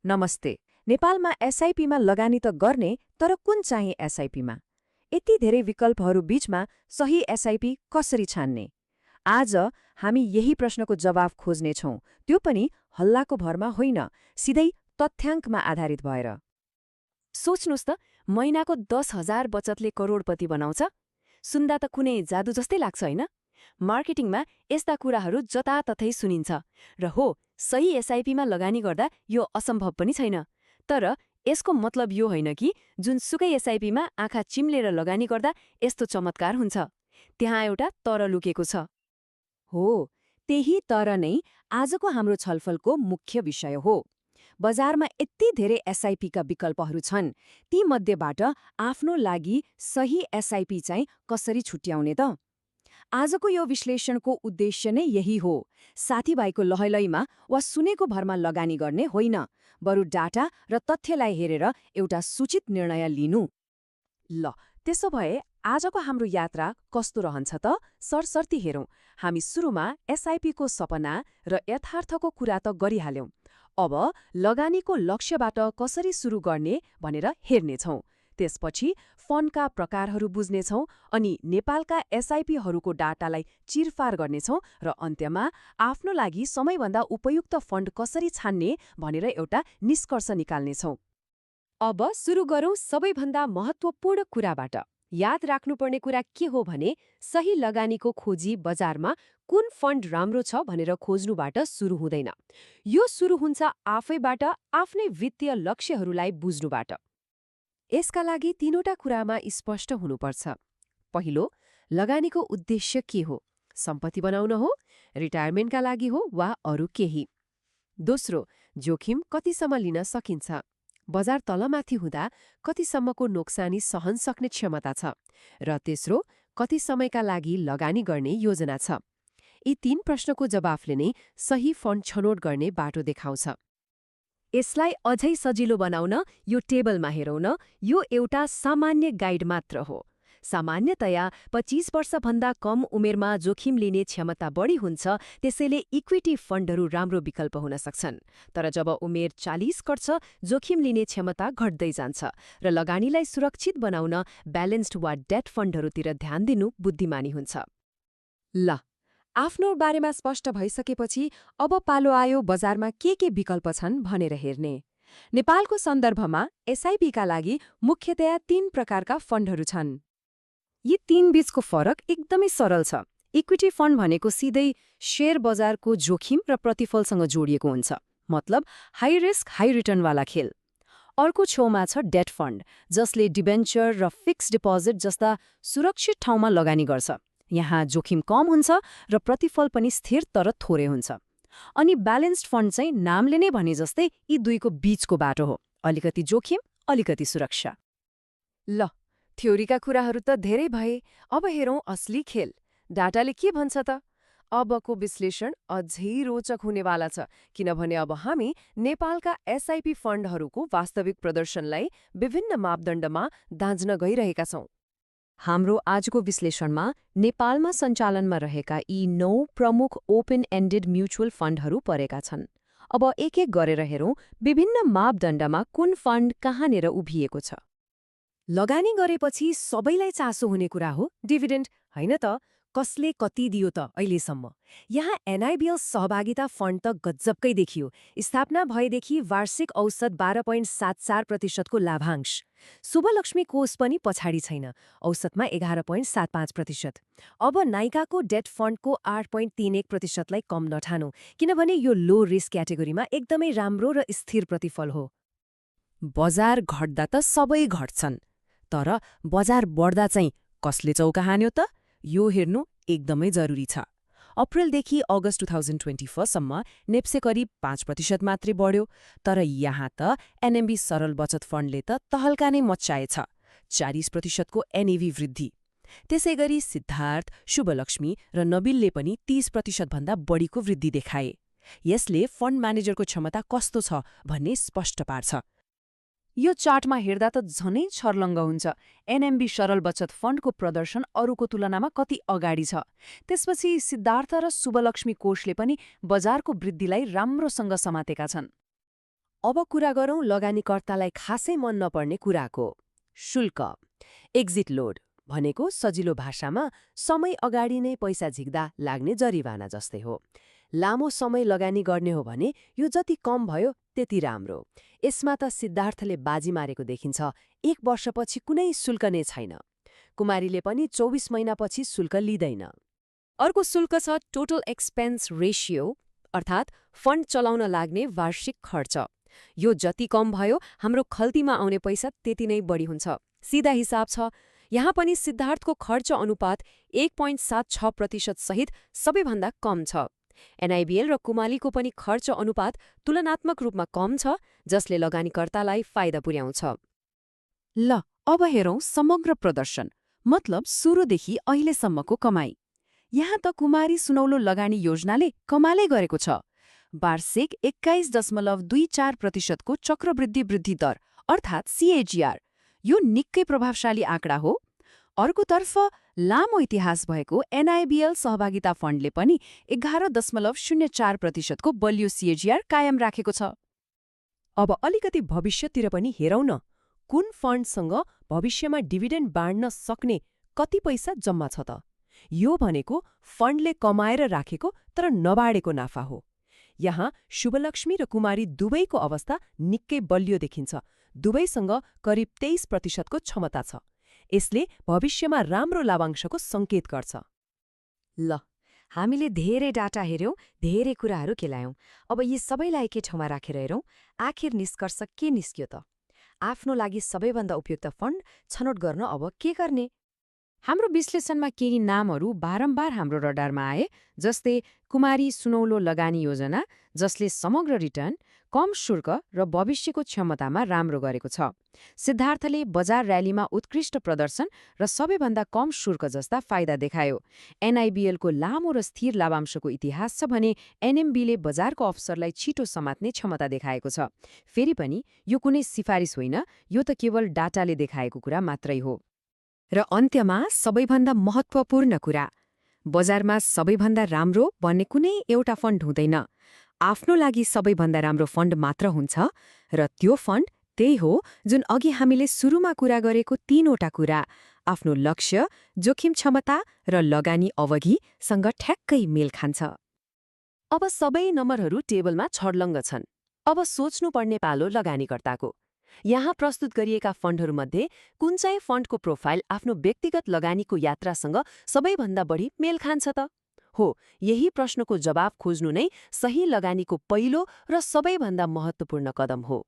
नमस्ते। नेपालमा एसआइपीमा लगानी त गर्ने, तर कुन चाहिँ एसआइपीमा? यति धेरै विकल्पहरू बीचमा सही एसआइपी कसरी छान्ने? आज हामी यही प्रश्नको जवाफ खोज्नेछौँ, त्यो पनि हल्लाको भरमा होइन, सिधै तथ्याङ्कमा आधारित भएर। सोच्नुस् त, महिनाको 10,000 बचतले करोडपति बनाउँछ? सुन्दा त कुनै जादु जस्तै लाग्छ होइन? मार्केटिङमा यस्ता कुराहरू जताततै सुनिन्छ। र हो, सही एसआइपीमा लगानी गर्दा यो असम्भव पनि छैन। तर यसको मतलब यो होइन कि जुनसुकै एसआइपीमा आँखा चिम्लेर लगानी गर्दा यस्तो चमत्कार हुन्छ। त्यहाँ एउटा तर लुकेको छ। हो, त्यही तर नै आजको हाम्रो छलफलको मुख्य विषय हो। बजारमा यति धेरै एसआइपीका विकल्पहरू छन्, तीमध्येबाट आफ्नो लागि सही एसआइपी चाहिँ कसरी छुट्याउने त? आजको यो विश्लेषणको उद्देश्य नै यही हो। साथीभाइको लहलैमा वा सुनेको भरमा लगानी गर्ने होइन, बरु डाटा र तथ्यलाई हेरेर एउटा सूचित निर्णय लिनु। ल, त्यसो भए आजको हाम्रो यात्रा कस्तो रहन्छ त? सरसर्ती हेरौँ। हामी सुरुमा एसआइपीको सपना र यथार्थको कुरा त गरिहाल्यौं। अब लगानीको लक्ष्यबाट कसरी सुरु गर्ने भनेर हेर्नेछौँ। त्यसपछि फन्डका प्रकारहरू बुझ्नेछौँ अनि नेपालका एसआइपीहरूको डाटालाई चिरफार गर्नेछौँ र अन्त्यमा आफ्नो लागि समयभन्दा उपयुक्त फन्ड कसरी छान्ने भनेर एउटा निष्कर्ष निकाल्नेछौँ। अब सुरु गरौँ सबैभन्दा महत्त्वपूर्ण कुराबाट। याद राख्नुपर्ने कुरा के हो भने, सही लगानीको खोजी बजारमा कुन फन्ड राम्रो छ भनेर खोज्नुबाट सुरु हुँदैन। यो सुरु हुन्छ आफैबाट, आफ्नै वित्तीय लक्ष्यहरूलाई बुझ्नुबाट। यसका लागि तीनवटा कुरामा स्पष्ट हुनुपर्छ। पहिलो, लगानीको उद्देश्य के हो? सम्पत्ति बनाउन हो, रिटायरमेन्टका लागि हो वा अरू केही? दोस्रो, जोखिम कतिसम्म लिन सकिन्छ? बजार तलमाथि हुँदा कतिसम्मको नोक्सानी सहन सक्ने क्षमता छ? र तेस्रो, कति समयका लागि लगानी गर्ने योजना छ? यी तीन प्रश्नको जवाफले नै सही फन्ड छनौट गर्ने बाटो देखाउँछ। यसलाई अझै सजिलो बनाउन यो टेबलमा हेरौँ न। यो एउटा सामान्य गाइड मात्र हो। सामान्यतया 25 वर्षभन्दा कम उमेरमा जोखिम लिने क्षमता बढी हुन्छ, त्यसैले इक्विटी फन्डहरू राम्रो विकल्प हुन सक्छन्। तर जब उमेर 40 कट्छ, जोखिम लिने क्षमता घट्दै जान्छ र लगानीलाई सुरक्षित बनाउन ब्यालेन्स्ड वा डेट फन्डहरूतिर ध्यान दिनु बुद्धिमानी हुन्छ। ल, आफ्नो बारेमा स्पष्ट भइसकेपछि अब पालो आयो बजारमा के विकल्प छन् भनेर हेर्ने। नेपालको सन्दर्भमा एसआइपीका लागि मुख्यतया 3 प्रकारका फन्डहरू छन्। यी तीन बीचको फरक एकदमै सरल छ। इक्विटी फन्ड भनेको सिधै शेयर बजारको जोखिम र प्रतिफलसँग जोडिएको हुन्छ, मतलब हाई रिस्क हाई रिटर्नवाला खेल। अर्को छेउमा छ डेट फन्ड, जसले डिबेन्चर र फिक्स्ड डिपोजिट जस्ता सुरक्षित ठाउँमा लगानी गर्छ। यहाँ जोखिम कम हुन्छ र प्रतिफल पनि स्थिर तर थोरै हुन्छ। अनि ब्यालेन्स्ड फन्ड चाहिँ नामले नै भने जस्तै यी दुईको बीचको बाटो हो, अलिकति जोखिम अलिकति सुरक्षा। ल, थ्योरीका कुराहरू त धेरै भए, अब हेरौँ असली खेल। डाटाले के भन्छ त? अबको विश्लेषण अझै रोचक हुनेवाला छ, किनभने अब हामी नेपालका एसआइपी फन्डहरूको वास्तविक प्रदर्शनलाई विभिन्न मापदण्डमा दाँच्न गइरहेका छौँ। हाम्रो आजको विश्लेषणमा नेपालमा सञ्चालनमा रहेका यी 9 प्रमुख ओपन एन्डेड म्युचुअल फन्डहरू परेका छन्। अब एक एक गरेर हेरौँ विभिन्न मापदण्डमा कुन फन्ड कहाँनिर उभिएको छ। लगानी गरेपछि सबैलाई चासो हुने कुरा हो डिभिडेन्ड, होइन त? कसले कति दियो त अहिलेसम्म? यहाँ एनआइबिएल सहभागिता फन्ड त गजबकै देखियो। स्थापना भएदेखि वार्षिक औसत 12.74% लाभांश। शुभलक्ष्मी कोष पनि पछाडि छैन, औसतमा 11.75%। अब नाइकाको डेट फन्डको 8.31%लाई कम नठानौ, किनभने यो लो रिस्क क्याटेगोरीमा एकदमै राम्रो र स्थिर प्रतिफल हो। बजार घट्दा त सबै घट्छन्, तर बजार बढ्दा चाहिँ कसले चौका हान्यो त? यो हेर्नु एकदमै जरुरी छ। अप्रिलदेखि अगस्त 2024 सम्म नेप्से करिब 5% मात्रै बढ्यो, तर यहाँ त एनएमबी सरल बचत फन्डले त तहल्का नै मच्चाएछ, 40% को एनएभी वृद्धि। त्यसैगरी सिद्धार्थ, शुभलक्ष्मी र नबिलले पनि 30% भन्दा बढीको वृद्धि देखाए। यसले फन्ड म्यानेजरको क्षमता कस्तो छ भन्ने स्पष्ट पार्छ। यो चार्टमा हेर्दा त झनै छर्लङ्ग हुन्छ। एनएमबी सरल बचत फन्डको प्रदर्शन अरूको तुलनामा कति अगाडि छ। त्यसपछि सिद्धार्थ र शुभलक्ष्मी कोषले पनि बजारको वृद्धिलाई राम्रोसँग समातेका छन्। अब कुरा गरौँ लगानीकर्तालाई खासै मन नपर्ने कुराको। शुल्क। एक्जिट लोड भनेको सजिलो भाषामा समय अगाडि नै पैसा झिक्दा लाग्ने जरिवाना जस्तै हो। लामो समय लगानी गर्ने हो भने यो जति कम भयो त्यति राम्रो। यसमा त सिद्धार्थले बाजी मारेको देखिन्छ। 1 वर्षपछि कुनै शुल्क नै छैन। कुमारीले पनि 24 महिनापछि शुल्क लिँदैन। अर्को शुल्क छ टोटल एक्सपेन्स रेशियो, अर्थात् फन्ड चलाउन लाग्ने वार्षिक खर्च। यो जति कम भयो हाम्रो खल्तीमा आउने पैसा त्यति नै बढी हुन्छ। सिधा हिसाब छ। यहाँ पनि सिद्धार्थको खर्च अनुपात 1.76% सहित सबैभन्दा कम छ। एनआइबिएल र कुमालीको पनि खर्च अनुपात तुलनात्मक रूपमा कम छ, जसले लगानीकर्तालाई फाइदा पुर्याउँछ। ल अब हेरौँ समग्र प्रदर्शन, मतलब सुरुदेखि अहिलेसम्मको कमाई। यहाँ त कुमारी सुनौलो लगानी योजनाले कमालै गरेको छ। वार्षिक 21.24% को चक्रवृद्धि वृद्धि दर, अर्थात् CAGR। यो निकै प्रभावशाली आँकडा हो। अर्कोतर्फ लामो इतिहास भएको एनआइबिएल सहभागिता फन्डले पनि 11.04% को बलियो CAGR कायम राखेको छ। अब अलिकति भविष्यतिर पनि हेरौँ न। कुन फन्डसँग भविष्यमा डिभिडेन्ड बाँड्न सक्ने कति पैसा जम्मा छ त? यो भनेको फन्डले कमाएर राखेको तर नबाडेको नाफा हो। यहाँ शुभलक्ष्मी र कुमारी दुवैको अवस्था निकै बलियो देखिन्छ। दुवैसँग करिब 23% को क्षमता छ। यसले भविष्यमा राम्रो लाभांशको सङ्केत गर्छ। ल हामीले धेरै डाटा हेर्यौं, धेरै कुराहरू केलायौं। अब यी सबैलाई एकै ठाउँमा राखेर हेरौं, आखिर निष्कर्ष के निस्क्यो त? आफ्नो लागि सबैभन्दा उपयुक्त फन्ड छनौट गर्न अब के गर्ने? हाम्रो विश्लेषणमा केही नामहरू बारम्बार हाम्रो रडारमा आए, जस्तै कुमारी सुनौलो लगानी योजना, जसले समग्र रिटर्न, कम शुल्क र भविष्यको क्षमतामा राम्रो गरेको छ। सिद्धार्थले बजार र्यालीमा उत्कृष्ट प्रदर्शन र सबैभन्दा कम शुल्क जस्ता फाइदा देखायो। एनआइबिएलको लामो र स्थिर लाभांशको इतिहास छ भने एनएमबीले बजारको अवसरलाई छिटो समात्ने क्षमता देखाएको छ। फेरि पनि यो कुनै सिफारिस होइन, यो त केवल डाटाले देखाएको कुरा मात्रै हो। र अन्त्यमा सबैभन्दा महत्त्वपूर्ण कुरा, बजारमा सबैभन्दा राम्रो भन्ने कुनै एउटा फन्ड हुँदैन। आफ्नो लागि सबैभन्दा राम्रो फन्ड मात्र हुन्छ, र त्यो फन्ड त्यही हो जुन अघि हामीले सुरुमा कुरा गरेको 3वटा कुरा, आफ्नो लक्ष्य, जोखिम क्षमता र लगानी अवधिसँग ठ्याक्कै मेल खान्छ। अब सबै नम्बरहरू टेबलमा छर्लङ्ग छन्। अब सोच्नुपर्ने पालो लगानीकर्ताको। यहाँ प्रस्तुत गरिएका फन्डहरूमध्ये कुन चाहिँ फन्डको प्रोफाइल आफ्नो व्यक्तिगत लगानीको यात्रासँग सबैभन्दा बढी मेल खान्छ त? हो, यही प्रश्नको जवाब खोज्नु नै सही लगानीको पहिलो र सबैभन्दा महत्त्वपूर्ण कदम हो।